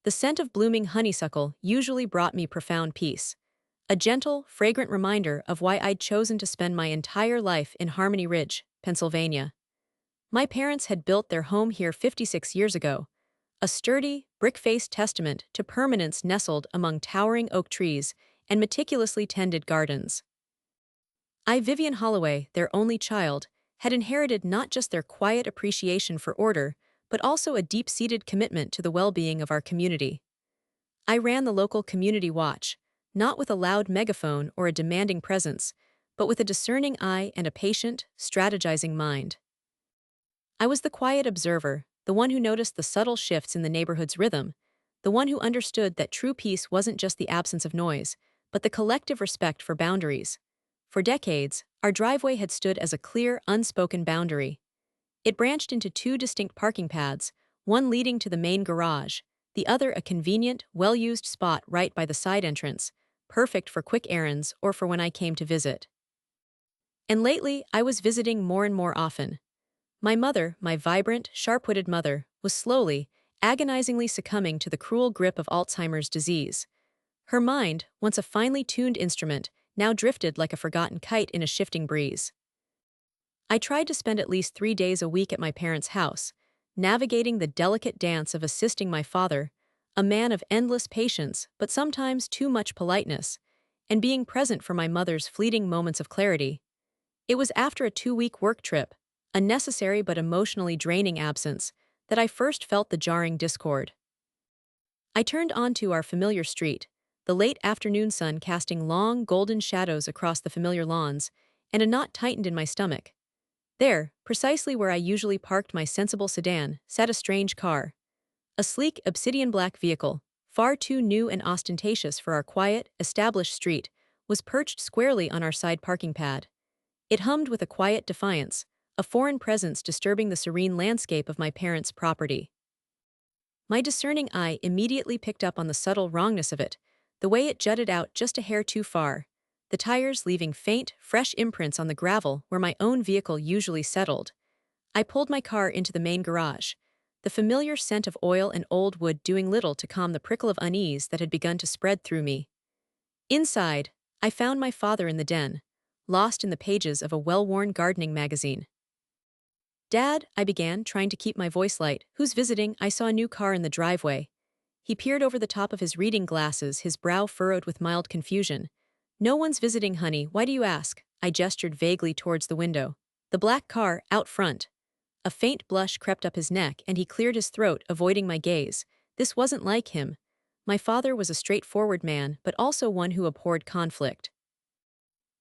The scent of blooming honeysuckle usually brought me profound peace. A gentle, fragrant reminder of why I'd chosen to spend my entire life in Harmony Ridge, Pennsylvania. My parents had built their home here 56 years ago, a sturdy, brick-faced testament to permanence nestled among towering oak trees and meticulously tended gardens. Vivian Holloway, their only child, had inherited not just their quiet appreciation for order, but also a deep-seated commitment to the well-being of our community. I ran the local community watch, not with a loud megaphone or a demanding presence, but with a discerning eye and a patient, strategizing mind. I was the quiet observer, the one who noticed the subtle shifts in the neighborhood's rhythm, the one who understood that true peace wasn't just the absence of noise, but the collective respect for boundaries. For decades, our driveway had stood as a clear, unspoken boundary. It branched into two distinct parking paths, one leading to the main garage, the other a convenient, well-used spot right by the side entrance, perfect for quick errands or for when I came to visit. And lately, I was visiting more and more often. My mother, my vibrant, sharp-witted mother, was slowly, agonizingly succumbing to the cruel grip of Alzheimer's disease. Her mind, once a finely tuned instrument, now drifted like a forgotten kite in a shifting breeze. I tried to spend at least 3 days a week at my parents' house, navigating the delicate dance of assisting my father, a man of endless patience but sometimes too much politeness, and being present for my mother's fleeting moments of clarity. It was after a 2-week work trip, a necessary but emotionally draining absence, that I first felt the jarring discord. I turned onto our familiar street, the late afternoon sun casting long, golden shadows across the familiar lawns, and a knot tightened in my stomach. There, precisely where I usually parked my sensible sedan, sat a strange car. A sleek, obsidian-black vehicle, far too new and ostentatious for our quiet, established street, was perched squarely on our side parking pad. It hummed with a quiet defiance, a foreign presence disturbing the serene landscape of my parents' property. My discerning eye immediately picked up on the subtle wrongness of it, the way it jutted out just a hair too far, the tires leaving faint, fresh imprints on the gravel where my own vehicle usually settled. I pulled my car into the main garage, the familiar scent of oil and old wood doing little to calm the prickle of unease that had begun to spread through me. Inside, I found my father in the den, lost in the pages of a well-worn gardening magazine. "Dad," I began, trying to keep my voice light, "who's visiting?" I saw a new car in the driveway. He peered over the top of his reading glasses, his brow furrowed with mild confusion. "No one's visiting, honey, why do you ask?" I gestured vaguely towards the window. "The black car, out front." A faint blush crept up his neck and he cleared his throat, avoiding my gaze. This wasn't like him. My father was a straightforward man, but also one who abhorred conflict.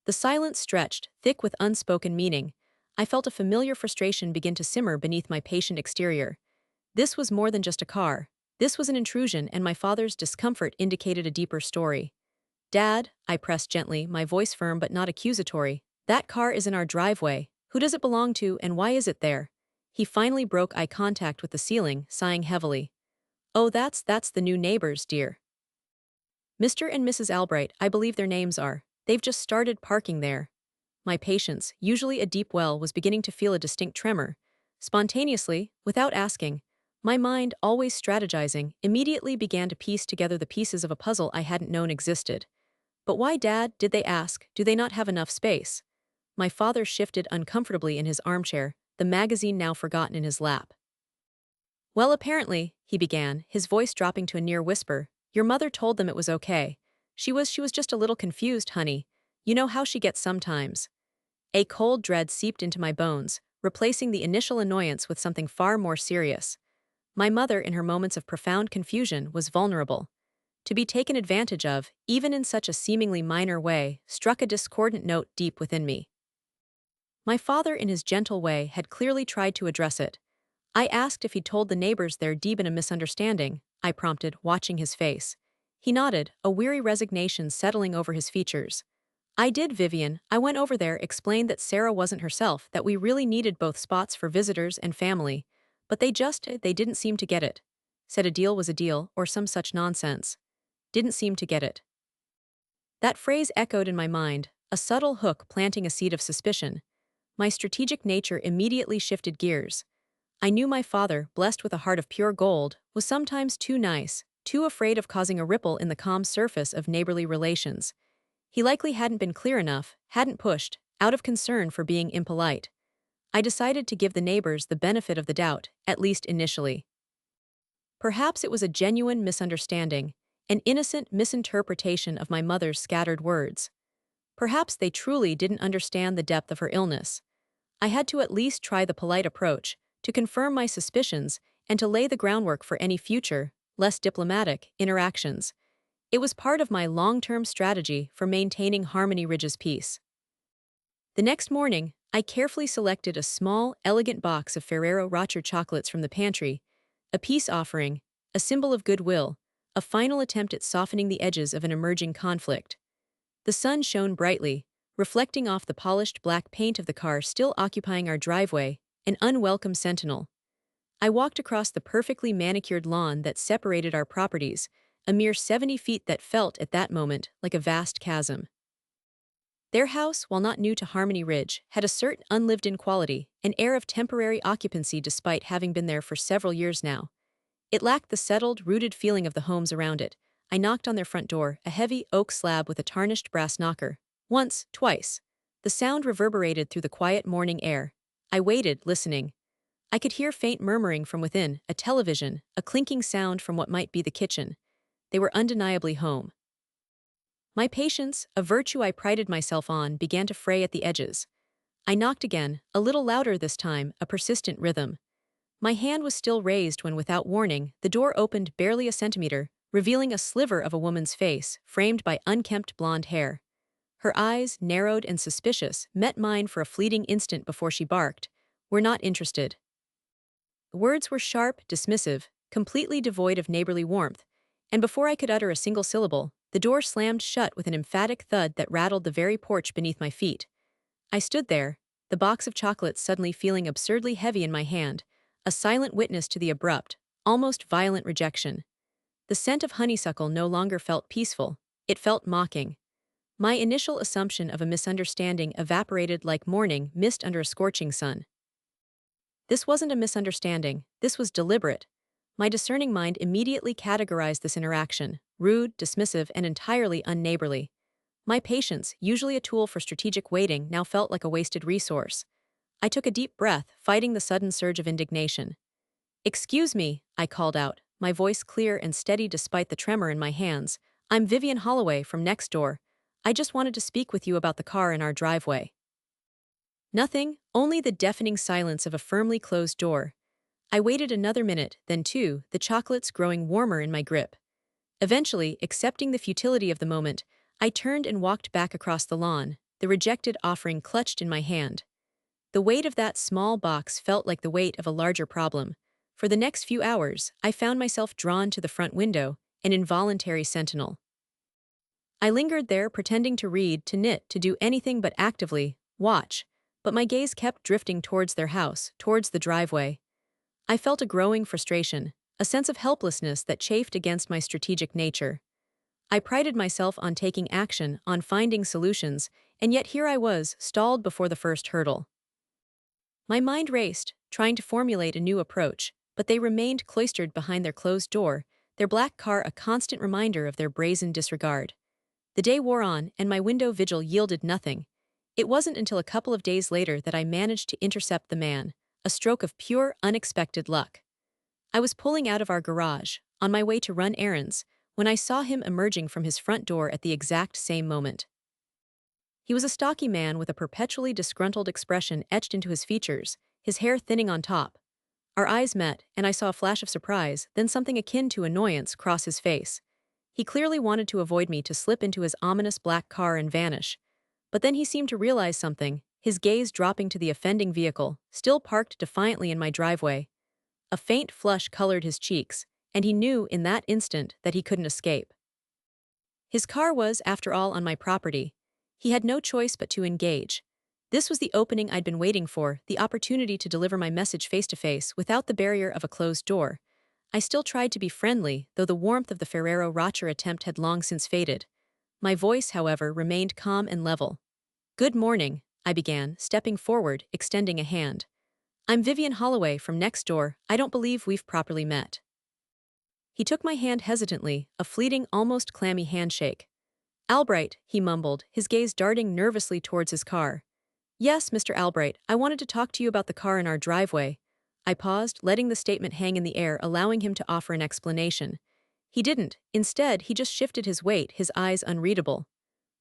The silence stretched, thick with unspoken meaning. I felt a familiar frustration begin to simmer beneath my patient exterior. This was more than just a car. This was an intrusion, and my father's discomfort indicated a deeper story. "Dad," I pressed gently, my voice firm but not accusatory, "that car is in our driveway. Who does it belong to and why is it there?" He finally broke eye contact with the ceiling, sighing heavily. "Oh, that's the new neighbors, dear. Mr. and Mrs. Albright, I believe their names are. They've just started parking there." My patience, usually a deep well, was beginning to feel a distinct tremor. Spontaneously, without asking, my mind, always strategizing, immediately began to piece together the pieces of a puzzle I hadn't known existed. "But why, Dad?" did they ask. "Do they not have enough space?" My father shifted uncomfortably in his armchair, the magazine now forgotten in his lap. "Well, apparently," he began, his voice dropping to a near whisper, "your mother told them it was okay. She was just a little confused, honey. You know how she gets sometimes." A cold dread seeped into my bones, replacing the initial annoyance with something far more serious. My mother, in her moments of profound confusion, was vulnerable. To be taken advantage of, even in such a seemingly minor way, struck a discordant note deep within me. My father, in his gentle way, had clearly tried to address it. I asked if he'd told the neighbors there'd been a misunderstanding, I prompted, watching his face. He nodded, a weary resignation settling over his features. "I did, Vivian. I went over there, explained that Sarah wasn't herself, that we really needed both spots for visitors and family. But they didn't seem to get it. Said a deal was a deal, or some such nonsense. Didn't seem to get it." That phrase echoed in my mind, a subtle hook planting a seed of suspicion. My strategic nature immediately shifted gears. I knew my father, blessed with a heart of pure gold, was sometimes too nice, too afraid of causing a ripple in the calm surface of neighborly relations. He likely hadn't been clear enough, hadn't pushed, out of concern for being impolite. I decided to give the neighbors the benefit of the doubt, at least initially. Perhaps it was a genuine misunderstanding, an innocent misinterpretation of my mother's scattered words. Perhaps they truly didn't understand the depth of her illness. I had to at least try the polite approach, to confirm my suspicions, and to lay the groundwork for any future, less diplomatic, interactions. It was part of my long-term strategy for maintaining Harmony Ridge's peace. The next morning, I carefully selected a small, elegant box of Ferrero Rocher chocolates from the pantry, a peace offering, a symbol of goodwill, a final attempt at softening the edges of an emerging conflict. The sun shone brightly, reflecting off the polished black paint of the car still occupying our driveway, an unwelcome sentinel. I walked across the perfectly manicured lawn that separated our properties, a mere 70 feet that felt at that moment like a vast chasm. Their house, while not new to Harmony Ridge, had a certain unlived-in quality, an air of temporary occupancy despite having been there for several years now. It lacked the settled, rooted feeling of the homes around it. I knocked on their front door, a heavy oak slab with a tarnished brass knocker. Once, twice. The sound reverberated through the quiet morning air. I waited, listening. I could hear faint murmuring from within, a television, a clinking sound from what might be the kitchen. They were undeniably home. My patience, a virtue I prided myself on, began to fray at the edges. I knocked again, a little louder this time, a persistent rhythm. My hand was still raised when, without warning, the door opened barely a centimeter, revealing a sliver of a woman's face, framed by unkempt blonde hair. Her eyes, narrowed and suspicious, met mine for a fleeting instant before she barked, "We're not interested." The words were sharp, dismissive, completely devoid of neighborly warmth, and before I could utter a single syllable, the door slammed shut with an emphatic thud that rattled the very porch beneath my feet. I stood there, the box of chocolates suddenly feeling absurdly heavy in my hand, a silent witness to the abrupt, almost violent rejection. The scent of honeysuckle no longer felt peaceful, it felt mocking. My initial assumption of a misunderstanding evaporated like morning mist under a scorching sun. This wasn't a misunderstanding, this was deliberate. My discerning mind immediately categorized this interaction: rude, dismissive, and entirely unneighborly. My patience, usually a tool for strategic waiting, now felt like a wasted resource. I took a deep breath, fighting the sudden surge of indignation. "Excuse me," I called out, my voice clear and steady despite the tremor in my hands. "I'm Vivian Holloway from next door. I just wanted to speak with you about the car in our driveway." Nothing, only the deafening silence of a firmly closed door. I waited another minute, then two, the chocolates growing warmer in my grip. Eventually, accepting the futility of the moment, I turned and walked back across the lawn, the rejected offering clutched in my hand. The weight of that small box felt like the weight of a larger problem. For the next few hours, I found myself drawn to the front window, an involuntary sentinel. I lingered there, pretending to read, to knit, to do anything but actively watch, but my gaze kept drifting towards their house, towards the driveway. I felt a growing frustration, a sense of helplessness that chafed against my strategic nature. I prided myself on taking action, on finding solutions, and yet here I was, stalled before the first hurdle. My mind raced, trying to formulate a new approach, but they remained cloistered behind their closed door, their black car a constant reminder of their brazen disregard. The day wore on, and my window vigil yielded nothing. It wasn't until a couple of days later that I managed to intercept the man, a stroke of pure, unexpected luck. I was pulling out of our garage, on my way to run errands, when I saw him emerging from his front door at the exact same moment. He was a stocky man with a perpetually disgruntled expression etched into his features, his hair thinning on top. Our eyes met, and I saw a flash of surprise, then something akin to annoyance cross his face. He clearly wanted to avoid me, to slip into his ominous black car and vanish. But then he seemed to realize something, his gaze dropping to the offending vehicle, still parked defiantly in my driveway. A faint flush colored his cheeks, and he knew in that instant that he couldn't escape. His car was, after all, on my property. He had no choice but to engage. This was the opening I'd been waiting for, the opportunity to deliver my message face to face, without the barrier of a closed door. I still tried to be friendly, though the warmth of the Ferrero Rocher attempt had long since faded. My voice, however, remained calm and level. "Good morning," I began, stepping forward, extending a hand. "I'm Vivian Holloway from next door. I don't believe we've properly met." He took my hand hesitantly, a fleeting, almost clammy handshake. "Albright," he mumbled, his gaze darting nervously towards his car. "Yes, Mr. Albright, I wanted to talk to you about the car in our driveway." I paused, letting the statement hang in the air, allowing him to offer an explanation. He didn't. Instead, he just shifted his weight, his eyes unreadable.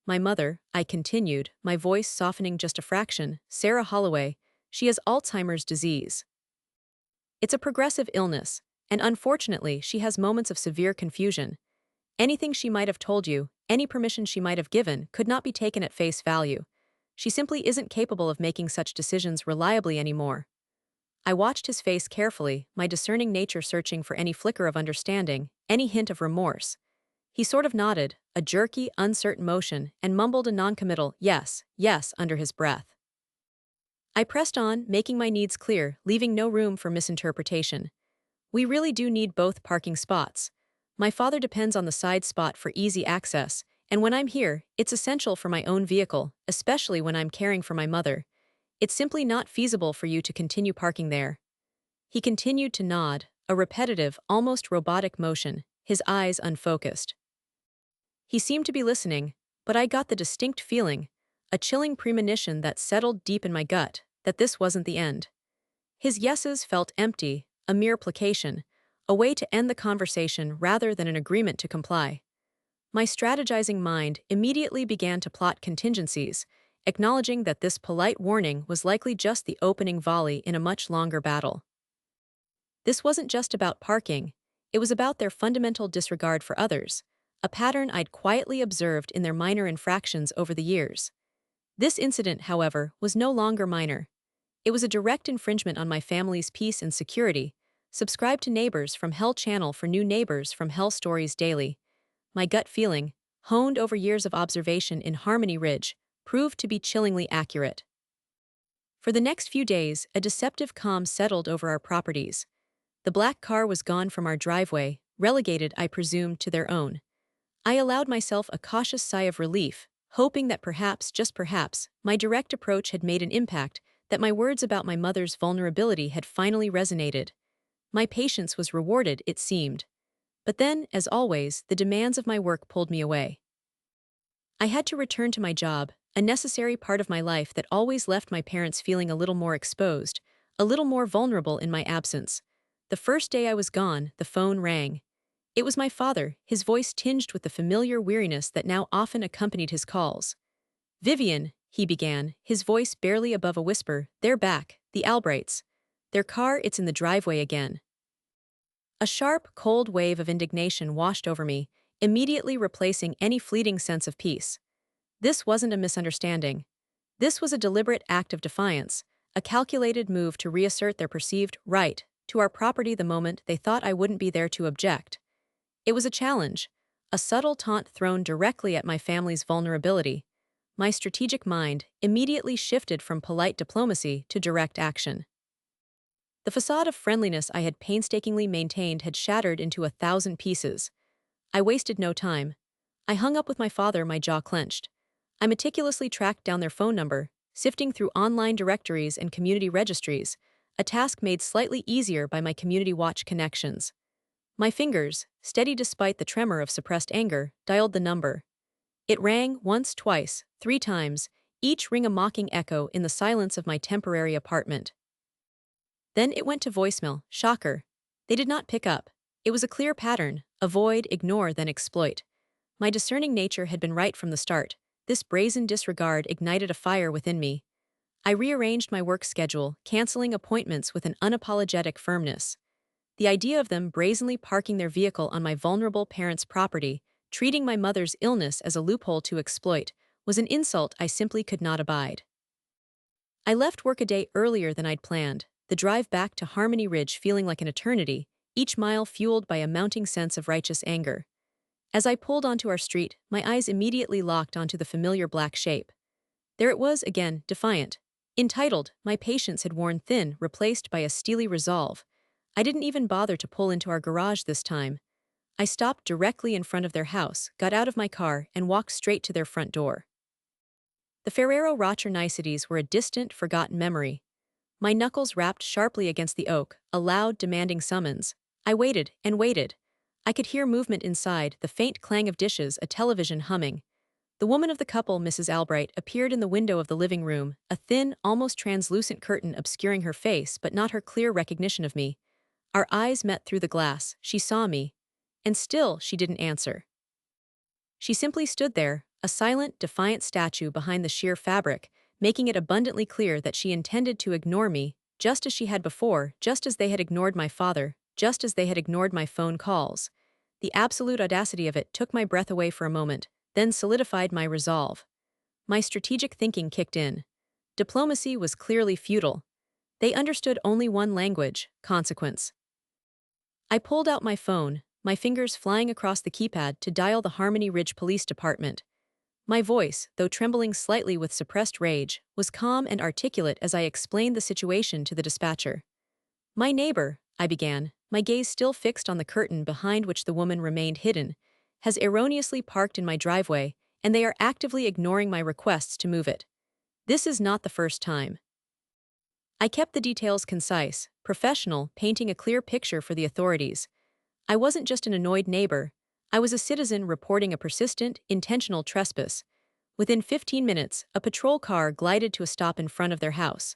"My mother," I continued, my voice softening just a fraction, "Sarah Holloway, she has Alzheimer's disease. It's a progressive illness, and unfortunately, she has moments of severe confusion. Anything she might have told you, any permission she might have given, could not be taken at face value. She simply isn't capable of making such decisions reliably anymore." I watched his face carefully, my discerning nature searching for any flicker of understanding, any hint of remorse. He sort of nodded, a jerky, uncertain motion, and mumbled a noncommittal "yes, yes" under his breath. I pressed on, making my needs clear, leaving no room for misinterpretation. "We really do need both parking spots. My father depends on the side spot for easy access, and when I'm here, it's essential for my own vehicle, especially when I'm caring for my mother. It's simply not feasible for you to continue parking there." He continued to nod, a repetitive, almost robotic motion, his eyes unfocused. He seemed to be listening, but I got the distinct feeling, a chilling premonition that settled deep in my gut, that this wasn't the end. His yeses felt empty, a mere placation, a way to end the conversation rather than an agreement to comply. My strategizing mind immediately began to plot contingencies, acknowledging that this polite warning was likely just the opening volley in a much longer battle. This wasn't just about parking, it was about their fundamental disregard for others, a pattern I'd quietly observed in their minor infractions over the years. This incident, however, was no longer minor. It was a direct infringement on my family's peace and security. Subscribe to Neighbours From Hell channel for new Neighbours From Hell stories daily. My gut feeling, honed over years of observation in Harmony Ridge, proved to be chillingly accurate. For the next few days, a deceptive calm settled over our properties. The black car was gone from our driveway, relegated, I presumed, to their own. I allowed myself a cautious sigh of relief, hoping that perhaps, just perhaps, my direct approach had made an impact, that my words about my mother's vulnerability had finally resonated. My patience was rewarded, it seemed. But then, as always, the demands of my work pulled me away. I had to return to my job, a necessary part of my life that always left my parents feeling a little more exposed, a little more vulnerable in my absence. The first day I was gone, the phone rang. It was my father, his voice tinged with the familiar weariness that now often accompanied his calls. "Vivian," he began, his voice barely above a whisper, "they're back, the Albrights. Their car, it's in the driveway again." A sharp, cold wave of indignation washed over me, immediately replacing any fleeting sense of peace. This wasn't a misunderstanding. This was a deliberate act of defiance, a calculated move to reassert their perceived right to our property the moment they thought I wouldn't be there to object. It was a challenge, a subtle taunt thrown directly at my family's vulnerability. My strategic mind immediately shifted from polite diplomacy to direct action. The facade of friendliness I had painstakingly maintained had shattered into 1,000 pieces. I wasted no time. I hung up with my father, my jaw clenched. I meticulously tracked down their phone number, sifting through online directories and community registries, a task made slightly easier by my Community Watch connections. My fingers, steady despite the tremor of suppressed anger, dialed the number. It rang once, twice, 3 times, each ring a mocking echo in the silence of my temporary apartment. Then it went to voicemail. Shocker. They did not pick up. It was a clear pattern: avoid, ignore, then exploit. My discerning nature had been right from the start. This brazen disregard ignited a fire within me. I rearranged my work schedule, canceling appointments with an unapologetic firmness. The idea of them brazenly parking their vehicle on my vulnerable parents' property, treating my mother's illness as a loophole to exploit, was an insult I simply could not abide. I left work a day earlier than I'd planned, the drive back to Harmony Ridge feeling like an eternity, each mile fueled by a mounting sense of righteous anger. As I pulled onto our street, my eyes immediately locked onto the familiar black shape. There it was again, defiant. Entitled, my patience had worn thin, replaced by a steely resolve. I didn't even bother to pull into our garage this time. I stopped directly in front of their house, got out of my car, and walked straight to their front door. The Ferrero Rocher niceties were a distant, forgotten memory. My knuckles rapped sharply against the oak, a loud, demanding summons. I waited and waited. I could hear movement inside, the faint clang of dishes, a television humming. The woman of the couple, Mrs. Albright, appeared in the window of the living room, a thin, almost translucent curtain obscuring her face but not her clear recognition of me. Our eyes met through the glass, she saw me. And still she didn't answer. She simply stood there, a silent, defiant statue behind the sheer fabric, making it abundantly clear that she intended to ignore me, just as she had before, just as they had ignored my father, just as they had ignored my phone calls. The absolute audacity of it took my breath away for a moment, then solidified my resolve. My strategic thinking kicked in. Diplomacy was clearly futile. They understood only one language: consequence. I pulled out my phone, my fingers flying across the keypad to dial the Harmony Ridge Police Department. My voice, though trembling slightly with suppressed rage, was calm and articulate as I explained the situation to the dispatcher. "My neighbor," I began, my gaze still fixed on the curtain behind which the woman remained hidden, "has erroneously parked in my driveway, and they are actively ignoring my requests to move it. This is not the first time." I kept the details concise, professional, painting a clear picture for the authorities. I wasn't just an annoyed neighbor. I was a citizen reporting a persistent, intentional trespass. Within 15 minutes, a patrol car glided to a stop in front of their house.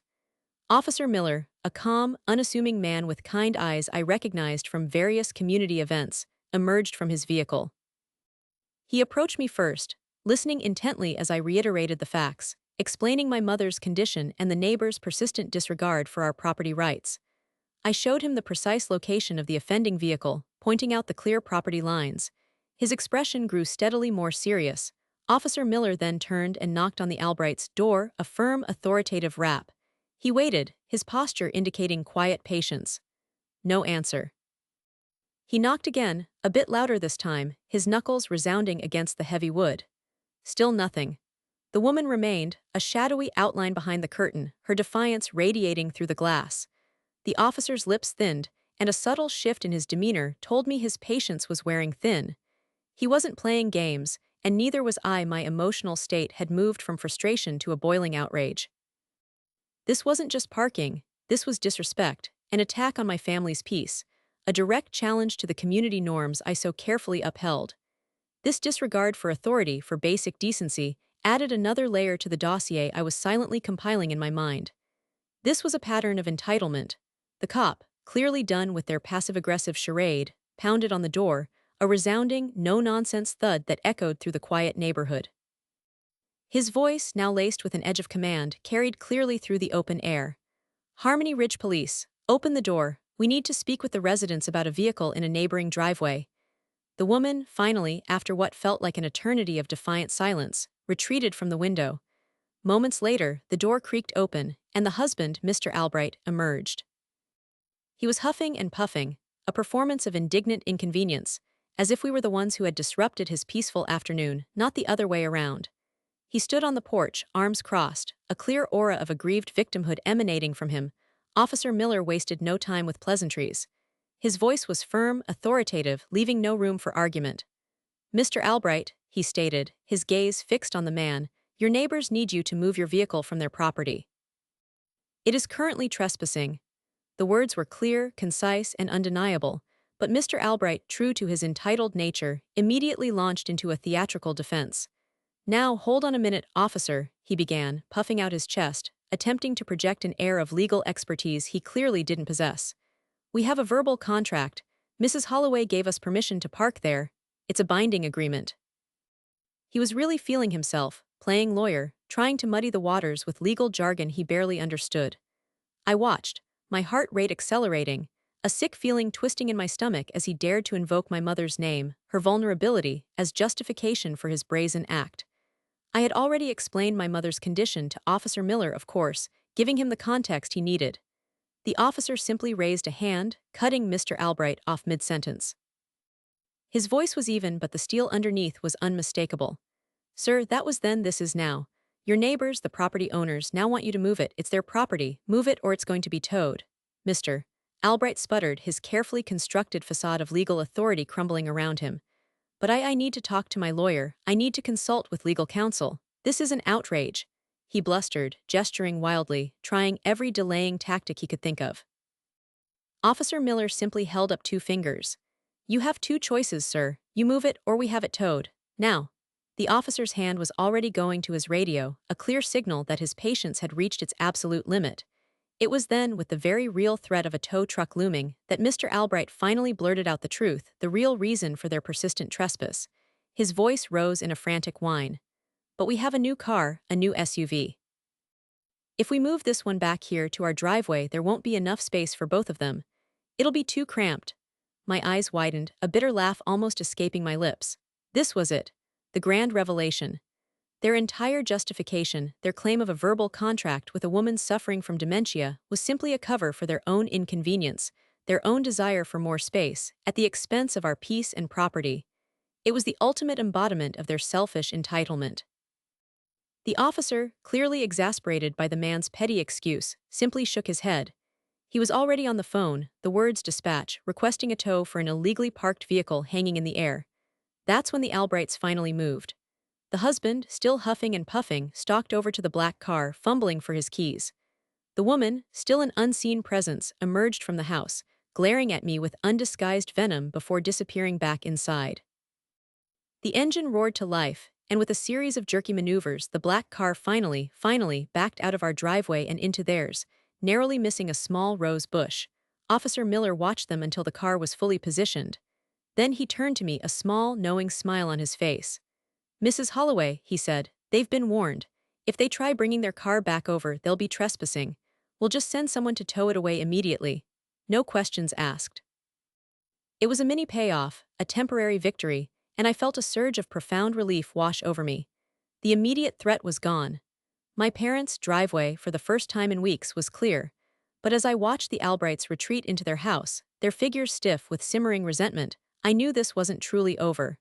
Officer Miller, a calm, unassuming man with kind eyes I recognized from various community events, emerged from his vehicle. He approached me first, listening intently as I reiterated the facts, explaining my mother's condition and the neighbor's persistent disregard for our property rights. I showed him the precise location of the offending vehicle, pointing out the clear property lines. His expression grew steadily more serious. Officer Miller then turned and knocked on the Albright's door, a firm, authoritative rap. He waited, his posture indicating quiet patience. No answer. He knocked again, a bit louder this time, his knuckles resounding against the heavy wood. Still nothing. The woman remained, a shadowy outline behind the curtain, her defiance radiating through the glass. The officer's lips thinned, and a subtle shift in his demeanor told me his patience was wearing thin. He wasn't playing games, and neither was I. My emotional state had moved from frustration to a boiling outrage. This wasn't just parking, this was disrespect, an attack on my family's peace, a direct challenge to the community norms I so carefully upheld. This disregard for authority, for basic decency, added another layer to the dossier I was silently compiling in my mind. This was a pattern of entitlement. The cop, clearly done with their passive-aggressive charade, pounded on the door, a resounding, no-nonsense thud that echoed through the quiet neighborhood. His voice, now laced with an edge of command, carried clearly through the open air. "Harmony Ridge Police, open the door. We need to speak with the residents about a vehicle in a neighboring driveway." The woman, finally, after what felt like an eternity of defiant silence, retreated from the window. Moments later, the door creaked open, and the husband, Mr. Albright, emerged. He was huffing and puffing, a performance of indignant inconvenience, as if we were the ones who had disrupted his peaceful afternoon, not the other way around. He stood on the porch, arms crossed, a clear aura of aggrieved victimhood emanating from him. Officer Miller wasted no time with pleasantries. His voice was firm, authoritative, leaving no room for argument. "Mr. Albright," he stated, his gaze fixed on the man, "your neighbors need you to move your vehicle from their property. It is currently trespassing." The words were clear, concise, and undeniable, but Mr. Albright, true to his entitled nature, immediately launched into a theatrical defense. "Now, hold on a minute, officer," he began, puffing out his chest, attempting to project an air of legal expertise he clearly didn't possess. "We have a verbal contract. Mrs. Holloway gave us permission to park there. It's a binding agreement." He was really feeling himself, playing lawyer, trying to muddy the waters with legal jargon he barely understood. I watched, my heart rate accelerating, a sick feeling twisting in my stomach as he dared to invoke my mother's name, her vulnerability, as justification for his brazen act. I had already explained my mother's condition to Officer Miller, of course, giving him the context he needed. The officer simply raised a hand, cutting Mr. Albright off mid-sentence. His voice was even, but the steel underneath was unmistakable. "Sir, that was then, this is now. Your neighbors, the property owners, now want you to move it. It's their property. Move it or it's going to be towed." Mr. Albright sputtered, his carefully constructed facade of legal authority crumbling around him. "But I need to talk to my lawyer. I need to consult with legal counsel. This is an outrage," he blustered, gesturing wildly, trying every delaying tactic he could think of. Officer Miller simply held up two fingers. "You have two choices, sir. You move it or we have it towed. Now." The officer's hand was already going to his radio, a clear signal that his patience had reached its absolute limit. It was then, with the very real threat of a tow truck looming, that Mr. Albright finally blurted out the truth, the real reason for their persistent trespass. His voice rose in a frantic whine. "But we have a new car, a new SUV. If we move this one back here to our driveway, there won't be enough space for both of them. It'll be too cramped." My eyes widened, a bitter laugh almost escaping my lips. This was it. The grand revelation. Their entire justification, their claim of a verbal contract with a woman suffering from dementia, was simply a cover for their own inconvenience, their own desire for more space, at the expense of our peace and property. It was the ultimate embodiment of their selfish entitlement. The officer, clearly exasperated by the man's petty excuse, simply shook his head. He was already on the phone, the words dispatch, requesting a tow for an illegally parked vehicle hanging in the air. That's when the Albrights finally moved. The husband, still huffing and puffing, stalked over to the black car, fumbling for his keys. The woman, still an unseen presence, emerged from the house, glaring at me with undisguised venom before disappearing back inside. The engine roared to life, and with a series of jerky maneuvers, the black car finally backed out of our driveway and into theirs, narrowly missing a small rose bush. Officer Miller watched them until the car was fully positioned. Then he turned to me, a small, knowing smile on his face. "Mrs. Holloway," he said, "they've been warned. If they try bringing their car back over, they'll be trespassing. We'll just send someone to tow it away immediately. No questions asked." It was a mini payoff, a temporary victory, and I felt a surge of profound relief wash over me. The immediate threat was gone. My parents' driveway, for the first time in weeks, was clear, but as I watched the Albrights retreat into their house, their figures stiff with simmering resentment, I knew this wasn't truly over.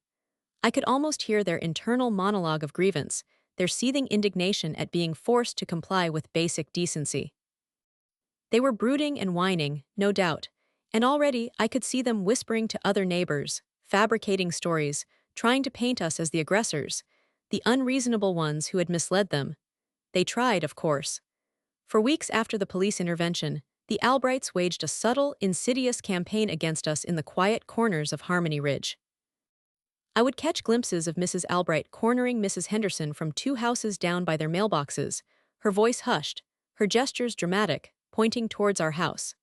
I could almost hear their internal monologue of grievance, their seething indignation at being forced to comply with basic decency. They were brooding and whining, no doubt, and already I could see them whispering to other neighbors, fabricating stories, trying to paint us as the aggressors, the unreasonable ones who had misled them. They tried, of course. For weeks after the police intervention, the Albrights waged a subtle, insidious campaign against us in the quiet corners of Harmony Ridge. I would catch glimpses of Mrs. Albright cornering Mrs. Henderson from two houses down by their mailboxes, her voice hushed, her gestures dramatic, pointing towards our house.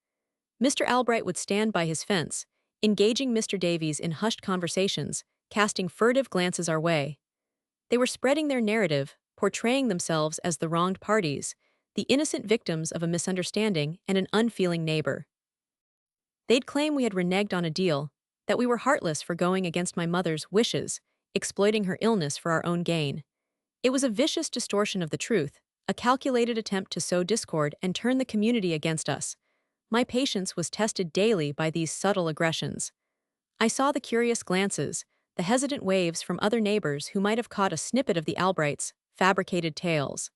Mr. Albright would stand by his fence, engaging Mr. Davies in hushed conversations, casting furtive glances our way. They were spreading their narrative, portraying themselves as the wronged parties, the innocent victims of a misunderstanding and an unfeeling neighbor. They'd claim we had reneged on a deal, that we were heartless for going against my mother's wishes, exploiting her illness for our own gain. It was a vicious distortion of the truth, a calculated attempt to sow discord and turn the community against us. My patience was tested daily by these subtle aggressions. I saw the curious glances, the hesitant waves from other neighbors who might have caught a snippet of the Albrights' fabricated tales.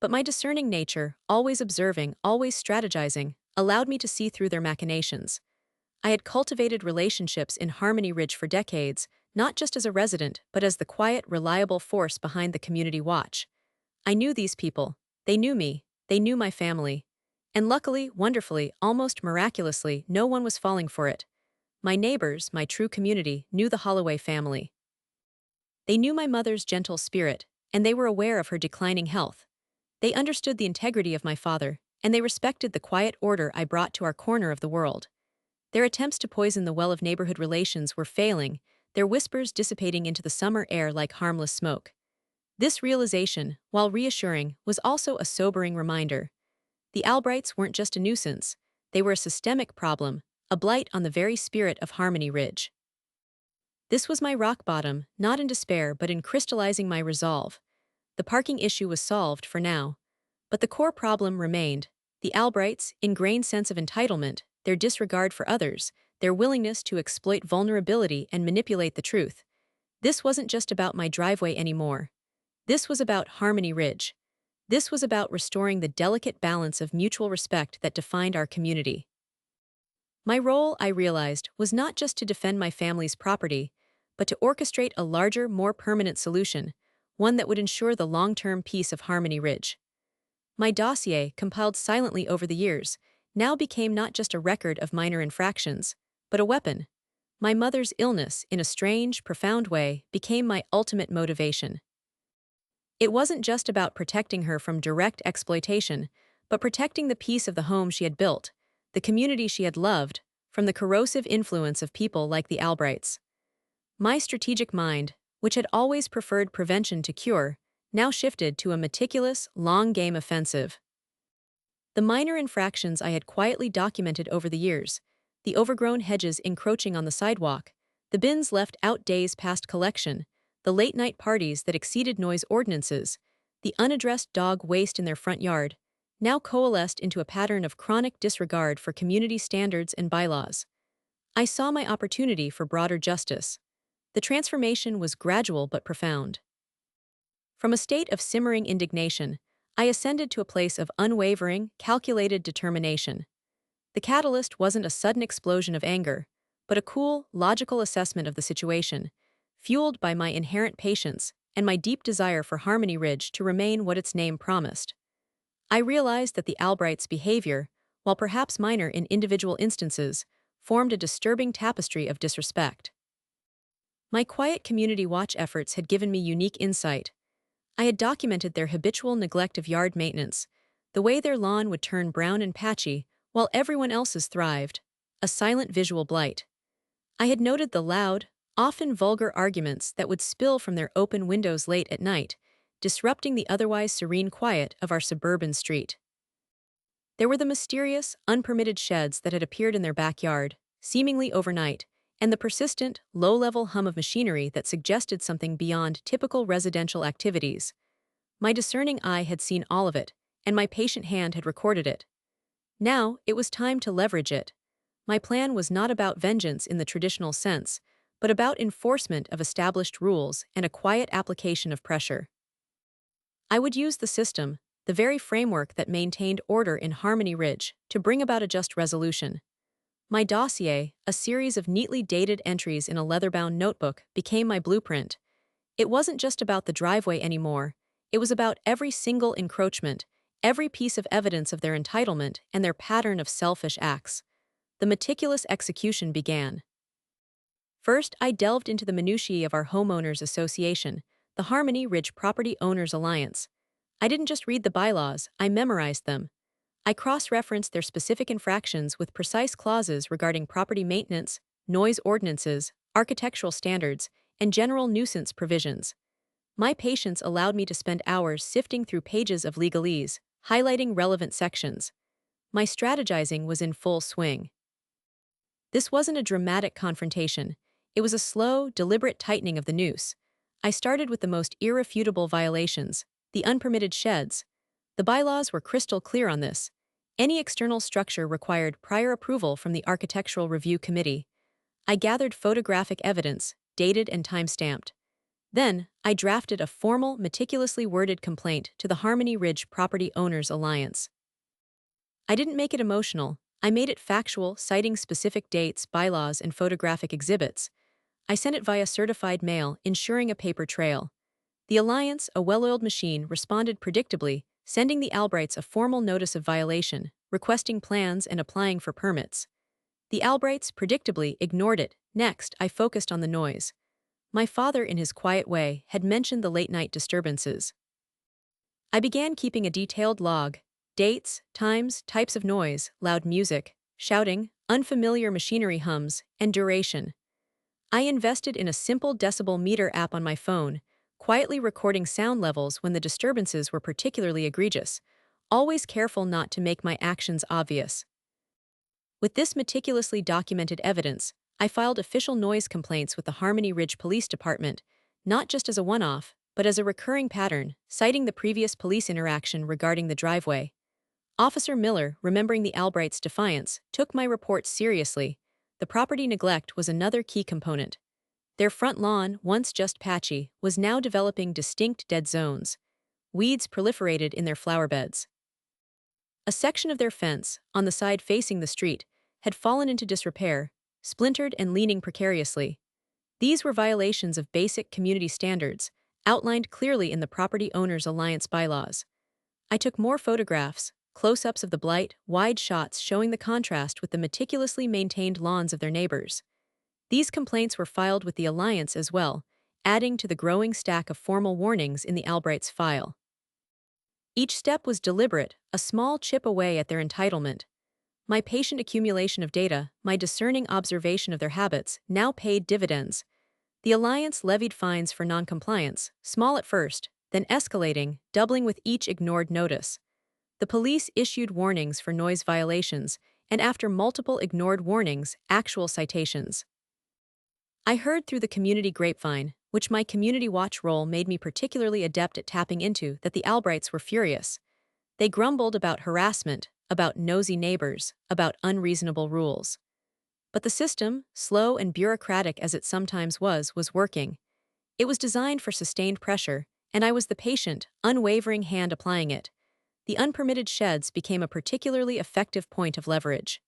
But my discerning nature, always observing, always strategizing, allowed me to see through their machinations. I had cultivated relationships in Harmony Ridge for decades, not just as a resident, but as the quiet, reliable force behind the community watch. I knew these people. They knew me. They knew my family. And luckily, wonderfully, almost miraculously, no one was falling for it. My neighbors, my true community, knew the Holloway family. They knew my mother's gentle spirit, and they were aware of her declining health. They understood the integrity of my father, and they respected the quiet order I brought to our corner of the world. Their attempts to poison the well of neighborhood relations were failing, their whispers dissipating into the summer air like harmless smoke. This realization, while reassuring, was also a sobering reminder. The Albrights weren't just a nuisance, they were a systemic problem, a blight on the very spirit of Harmony Ridge. This was my rock bottom, not in despair but in crystallizing my resolve. The parking issue was solved for now. But the core problem remained: the Albrights' ingrained sense of entitlement, their disregard for others, their willingness to exploit vulnerability and manipulate the truth. This wasn't just about my driveway anymore. This was about Harmony Ridge. This was about restoring the delicate balance of mutual respect that defined our community. My role, I realized, was not just to defend my family's property, but to orchestrate a larger, more permanent solution, one that would ensure the long-term peace of Harmony Ridge. My dossier, compiled silently over the years, now became not just a record of minor infractions, but a weapon. My mother's illness, in a strange, profound way, became my ultimate motivation. It wasn't just about protecting her from direct exploitation, but protecting the peace of the home she had built, the community she had loved, from the corrosive influence of people like the Albrights. My strategic mind, which had always preferred prevention to cure, now shifted to a meticulous, long-game offensive. The minor infractions I had quietly documented over the years, the overgrown hedges encroaching on the sidewalk, the bins left out days past collection, the late-night parties that exceeded noise ordinances, the unaddressed dog waste in their front yard, now coalesced into a pattern of chronic disregard for community standards and bylaws. I saw my opportunity for broader justice. The transformation was gradual but profound. From a state of simmering indignation, I ascended to a place of unwavering, calculated determination. The catalyst wasn't a sudden explosion of anger, but a cool, logical assessment of the situation, fueled by my inherent patience and my deep desire for Harmony Ridge to remain what its name promised. I realized that the Albrights' behavior, while perhaps minor in individual instances, formed a disturbing tapestry of disrespect. My quiet community watch efforts had given me unique insight. I had documented their habitual neglect of yard maintenance, the way their lawn would turn brown and patchy while everyone else's thrived, a silent visual blight. I had noted the loud, often vulgar arguments that would spill from their open windows late at night, disrupting the otherwise serene quiet of our suburban street. There were the mysterious, unpermitted sheds that had appeared in their backyard, seemingly overnight, and the persistent, low-level hum of machinery that suggested something beyond typical residential activities. My discerning eye had seen all of it, and my patient hand had recorded it. Now, it was time to leverage it. My plan was not about vengeance in the traditional sense, but about enforcement of established rules and a quiet application of pressure. I would use the system, the very framework that maintained order in Harmony Ridge, to bring about a just resolution. My dossier, a series of neatly dated entries in a leather-bound notebook, became my blueprint. It wasn't just about the driveway anymore. It was about every single encroachment, every piece of evidence of their entitlement and their pattern of selfish acts. The meticulous execution began. First, I delved into the minutiae of our homeowners association, the Harmony Ridge Property Owners Alliance. I didn't just read the bylaws, I memorized them. I cross-referenced their specific infractions with precise clauses regarding property maintenance, noise ordinances, architectural standards, and general nuisance provisions. My patience allowed me to spend hours sifting through pages of legalese, highlighting relevant sections. My strategizing was in full swing. This wasn't a dramatic confrontation. It was a slow, deliberate tightening of the noose. I started with the most irrefutable violations, the unpermitted sheds. The bylaws were crystal clear on this. Any external structure required prior approval from the Architectural Review Committee. I gathered photographic evidence, dated and time-stamped. Then, I drafted a formal, meticulously worded complaint to the Harmony Ridge Property Owners Alliance. I didn't make it emotional. I made it factual, citing specific dates, bylaws, and photographic exhibits. I sent it via certified mail, ensuring a paper trail. The Alliance, a well-oiled machine, responded predictably, sending the Albrights a formal notice of violation, requesting plans and applying for permits. The Albrights, predictably, ignored it. Next, I focused on the noise. My father, in his quiet way, had mentioned the late-night disturbances. I began keeping a detailed log: dates, times, types of noise, loud music, shouting, unfamiliar machinery hums, and duration. I invested in a simple decibel meter app on my phone, quietly recording sound levels when the disturbances were particularly egregious, always careful not to make my actions obvious. With this meticulously documented evidence, I filed official noise complaints with the Harmony Ridge Police Department, not just as a one-off, but as a recurring pattern, citing the previous police interaction regarding the driveway. Officer Miller, remembering the Albrights' defiance, took my report seriously. The property neglect was another key component. Their front lawn, once just patchy, was now developing distinct dead zones. Weeds proliferated in their flower beds. A section of their fence, on the side facing the street, had fallen into disrepair, splintered and leaning precariously. These were violations of basic community standards, outlined clearly in the Property Owners Alliance bylaws. I took more photographs, close-ups of the blight, wide shots showing the contrast with the meticulously maintained lawns of their neighbors. These complaints were filed with the Alliance as well, adding to the growing stack of formal warnings in the Albrights' file. Each step was deliberate, a small chip away at their entitlement. My patient accumulation of data, my discerning observation of their habits, now paid dividends. The Alliance levied fines for noncompliance, small at first, then escalating, doubling with each ignored notice. The police issued warnings for noise violations, and after multiple ignored warnings, actual citations. I heard through the community grapevine, which my community watch role made me particularly adept at tapping into, that the Albrights were furious. They grumbled about harassment, about nosy neighbors, about unreasonable rules. But the system, slow and bureaucratic as it sometimes was working. It was designed for sustained pressure, and I was the patient, unwavering hand applying it. The unpermitted sheds became a particularly effective point of leverage.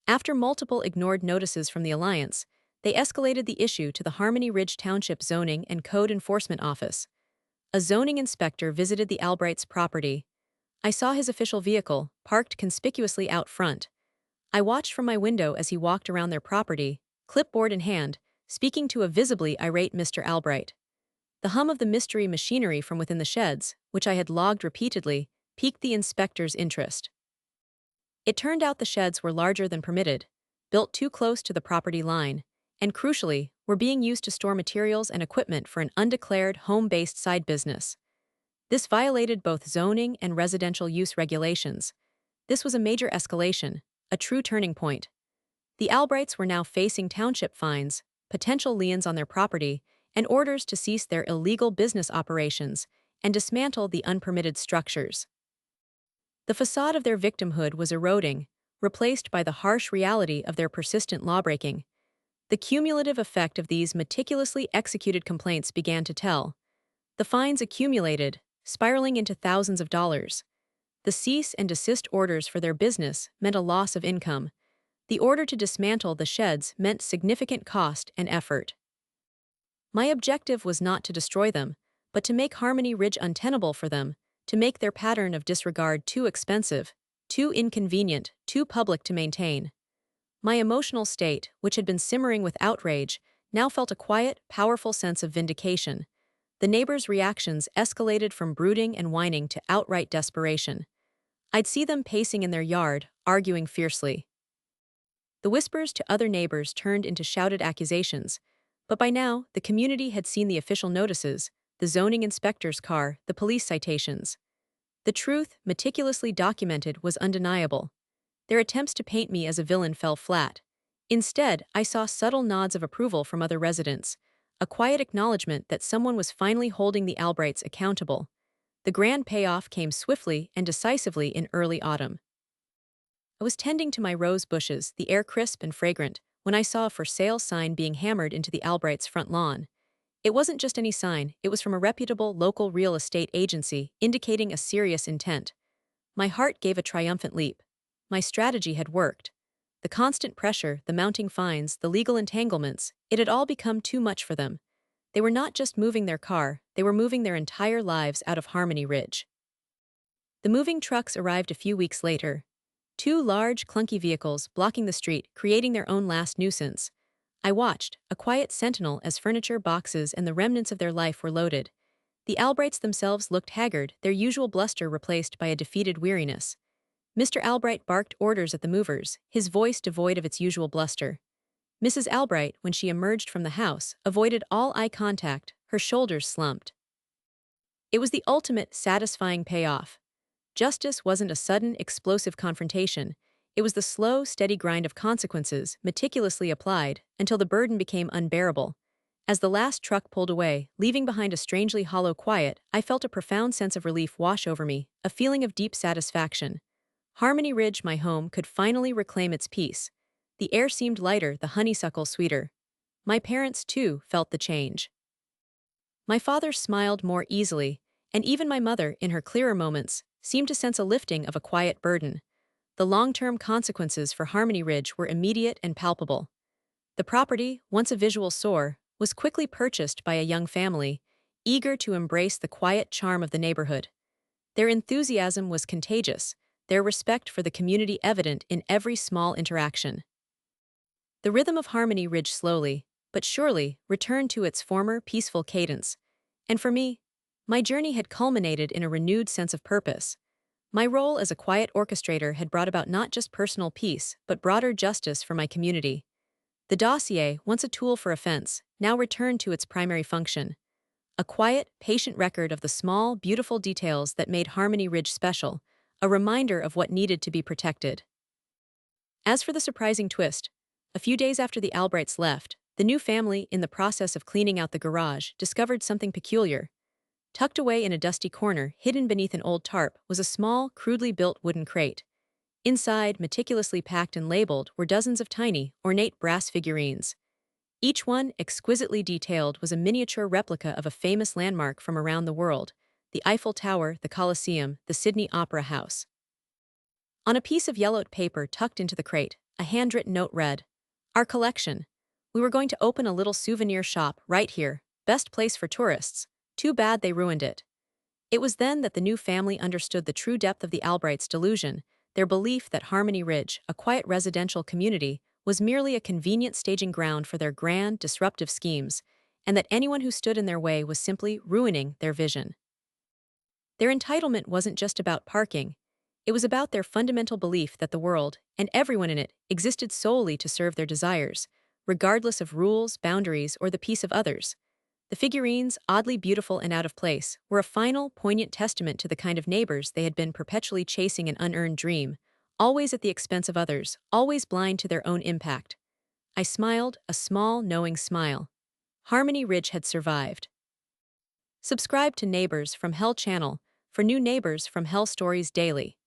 After multiple ignored notices from the Alliance, they escalated the issue to the Harmony Ridge Township Zoning and Code Enforcement Office. A zoning inspector visited the Albrights' property. I saw his official vehicle, parked conspicuously out front. I watched from my window as he walked around their property, clipboard in hand, speaking to a visibly irate Mr. Albright. The hum of the mystery machinery from within the sheds, which I had logged repeatedly, piqued the inspector's interest. It turned out the sheds were larger than permitted, built too close to the property line, and crucially, were being used to store materials and equipment for an undeclared home-based side business. This violated both zoning and residential use regulations. This was a major escalation, a true turning point. The Albrights were now facing township fines, potential liens on their property, and orders to cease their illegal business operations and dismantle the unpermitted structures. The facade of their victimhood was eroding, replaced by the harsh reality of their persistent lawbreaking. The cumulative effect of these meticulously executed complaints began to tell. The fines accumulated, spiraling into thousands of dollars. The cease and desist orders for their business meant a loss of income. The order to dismantle the sheds meant significant cost and effort. My objective was not to destroy them, but to make Harmony Ridge untenable for them, to make their pattern of disregard too expensive, too inconvenient, too public to maintain. My emotional state, which had been simmering with outrage, now felt a quiet, powerful sense of vindication. The neighbors' reactions escalated from brooding and whining to outright desperation. I'd see them pacing in their yard, arguing fiercely. The whispers to other neighbors turned into shouted accusations, but by now, the community had seen the official notices, the zoning inspector's car, the police citations. The truth, meticulously documented, was undeniable. Their attempts to paint me as a villain fell flat. Instead, I saw subtle nods of approval from other residents, a quiet acknowledgement that someone was finally holding the Albrights accountable. The grand payoff came swiftly and decisively in early autumn. I was tending to my rose bushes, the air crisp and fragrant, when I saw a for sale sign being hammered into the Albrights' front lawn. It wasn't just any sign, it was from a reputable local real estate agency, indicating a serious intent. My heart gave a triumphant leap. My strategy had worked. The constant pressure, the mounting fines, the legal entanglements, it had all become too much for them. They were not just moving their car, they were moving their entire lives out of Harmony Ridge. The moving trucks arrived a few weeks later. Two large, clunky vehicles blocking the street, creating their own last nuisance. I watched, a quiet sentinel as furniture, boxes, and the remnants of their life were loaded. The Albrights themselves looked haggard, their usual bluster replaced by a defeated weariness. Mr. Albright barked orders at the movers, his voice devoid of its usual bluster. Mrs. Albright, when she emerged from the house, avoided all eye contact, her shoulders slumped. It was the ultimate, satisfying payoff. Justice wasn't a sudden, explosive confrontation. It was the slow, steady grind of consequences, meticulously applied, until the burden became unbearable. As the last truck pulled away, leaving behind a strangely hollow quiet, I felt a profound sense of relief wash over me, a feeling of deep satisfaction. Harmony Ridge, my home, could finally reclaim its peace. The air seemed lighter, the honeysuckle sweeter. My parents, too, felt the change. My father smiled more easily, and even my mother, in her clearer moments, seemed to sense a lifting of a quiet burden. The long-term consequences for Harmony Ridge were immediate and palpable. The property, once a visual sore, was quickly purchased by a young family, eager to embrace the quiet charm of the neighborhood. Their enthusiasm was contagious, their respect for the community evident in every small interaction. The rhythm of Harmony Ridge slowly, but surely, returned to its former peaceful cadence. And for me, my journey had culminated in a renewed sense of purpose. My role as a quiet orchestrator had brought about not just personal peace, but broader justice for my community. The dossier, once a tool for offense, now returned to its primary function. A quiet, patient record of the small, beautiful details that made Harmony Ridge special, a reminder of what needed to be protected. As for the surprising twist, a few days after the Albrights left, the new family, in the process of cleaning out the garage, discovered something peculiar. Tucked away in a dusty corner, hidden beneath an old tarp, was a small, crudely built wooden crate. Inside, meticulously packed and labeled, were dozens of tiny, ornate brass figurines. Each one, exquisitely detailed, was a miniature replica of a famous landmark from around the world: the Eiffel Tower, the Colosseum, the Sydney Opera House. On a piece of yellowed paper tucked into the crate, a handwritten note read, "Our collection. We were going to open a little souvenir shop right here, best place for tourists. Too bad they ruined it." It was then that the new family understood the true depth of the Albrights' delusion, their belief that Harmony Ridge, a quiet residential community, was merely a convenient staging ground for their grand, disruptive schemes, and that anyone who stood in their way was simply ruining their vision. Their entitlement wasn't just about parking. It was about their fundamental belief that the world, and everyone in it, existed solely to serve their desires, regardless of rules, boundaries, or the peace of others. The figurines, oddly beautiful and out of place, were a final, poignant testament to the kind of neighbors they had been perpetually chasing an unearned dream, always at the expense of others, always blind to their own impact. I smiled, a small, knowing smile. Harmony Ridge had survived. Subscribe to Neighbours from Hell channel for new Neighbours from Hell stories daily.